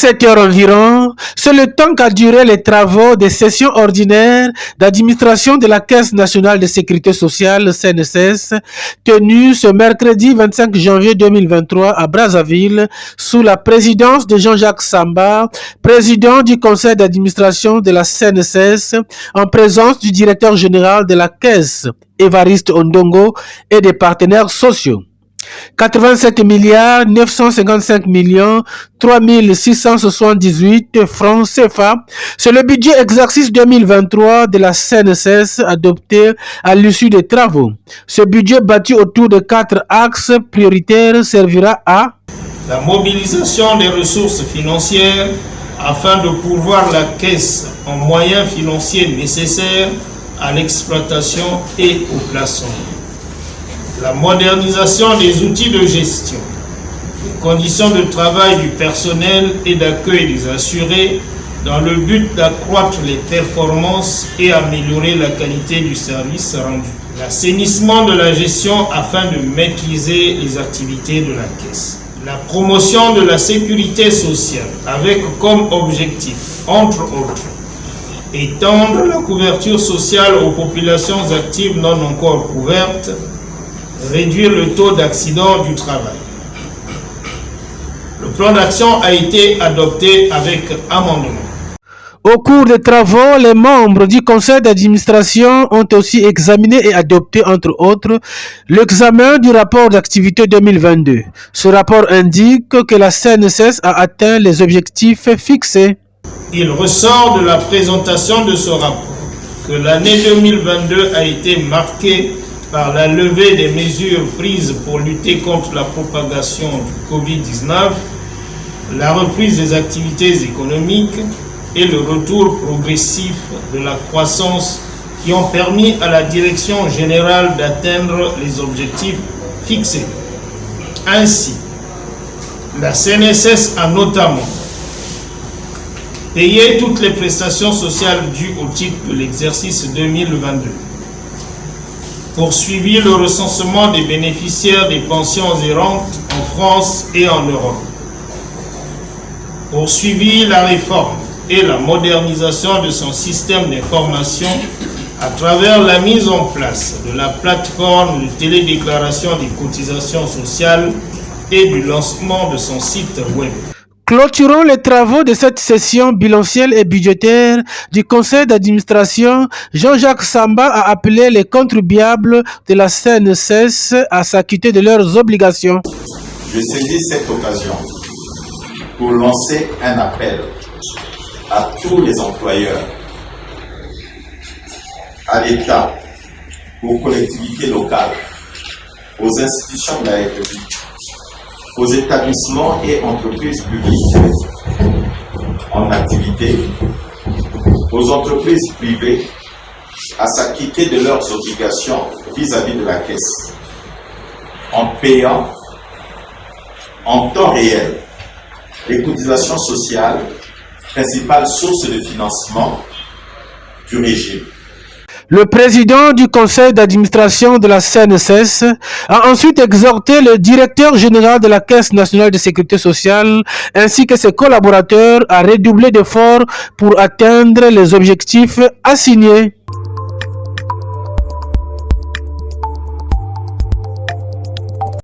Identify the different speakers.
Speaker 1: 7 heures environ, c'est le temps qu'a duré les travaux des sessions ordinaires d'administration de la Caisse nationale de sécurité sociale, CNSS, tenues ce mercredi 25 janvier 2023 à Brazzaville, sous la présidence de Jean-Jacques Samba, président du conseil d'administration de la CNSS, en présence du directeur général de la Caisse, Évariste Ondongo, et des partenaires sociaux. 87 milliards 955 millions 3678 francs CFA, c'est le budget exercice 2023 de la CNSS adopté à l'issue des travaux. Ce budget bâti autour de 4 axes prioritaires servira à
Speaker 2: la mobilisation des ressources financières afin de pourvoir la caisse en moyens financiers nécessaires à l'exploitation et au placement. La modernisation des outils de gestion, les conditions de travail du personnel et d'accueil des assurés dans le but d'accroître les performances et améliorer la qualité du service rendu. L'assainissement de la gestion afin de maîtriser les activités de la caisse. La promotion de la sécurité sociale avec comme objectif, entre autres, étendre la couverture sociale aux populations actives non encore couvertes, réduire le taux d'accident du travail. Le plan d'action a été adopté avec amendement.
Speaker 1: Au cours des travaux, les membres du conseil d'administration ont aussi examiné et adopté, entre autres, l'examen du rapport d'activité 2022. Ce rapport indique que la CNSS a atteint les objectifs fixés.
Speaker 2: Il ressort de la présentation de ce rapport que l'année 2022 a été marquée par la levée des mesures prises pour lutter contre la propagation du Covid-19, la reprise des activités économiques et le retour progressif de la croissance qui ont permis à la direction générale d'atteindre les objectifs fixés. Ainsi, la CNSS a notamment payé toutes les prestations sociales dues au titre de l'exercice 2022. Poursuivi le recensement des bénéficiaires des pensions et rentes en France et en Europe. Poursuivi la réforme et la modernisation de son système d'information à travers la mise en place de la plateforme de télédéclaration des cotisations sociales et du lancement de son site web.
Speaker 1: Clôturons les travaux de cette session bilancielle et budgétaire du conseil d'administration. Jean-Jacques Samba a appelé les contribuables de la CNSS à s'acquitter de leurs obligations.
Speaker 3: Je saisis cette occasion pour lancer un appel à tous les employeurs, à l'État, aux collectivités locales, aux institutions de la République, aux établissements et entreprises publiques en activité, aux entreprises privées à s'acquitter de leurs obligations vis-à-vis de la caisse, en payant en temps réel les cotisations sociales, principale source de financement du régime.
Speaker 1: Le président du conseil d'administration de la CNSS a ensuite exhorté le directeur général de la Caisse nationale de sécurité sociale ainsi que ses collaborateurs à redoubler d'efforts pour atteindre les objectifs assignés.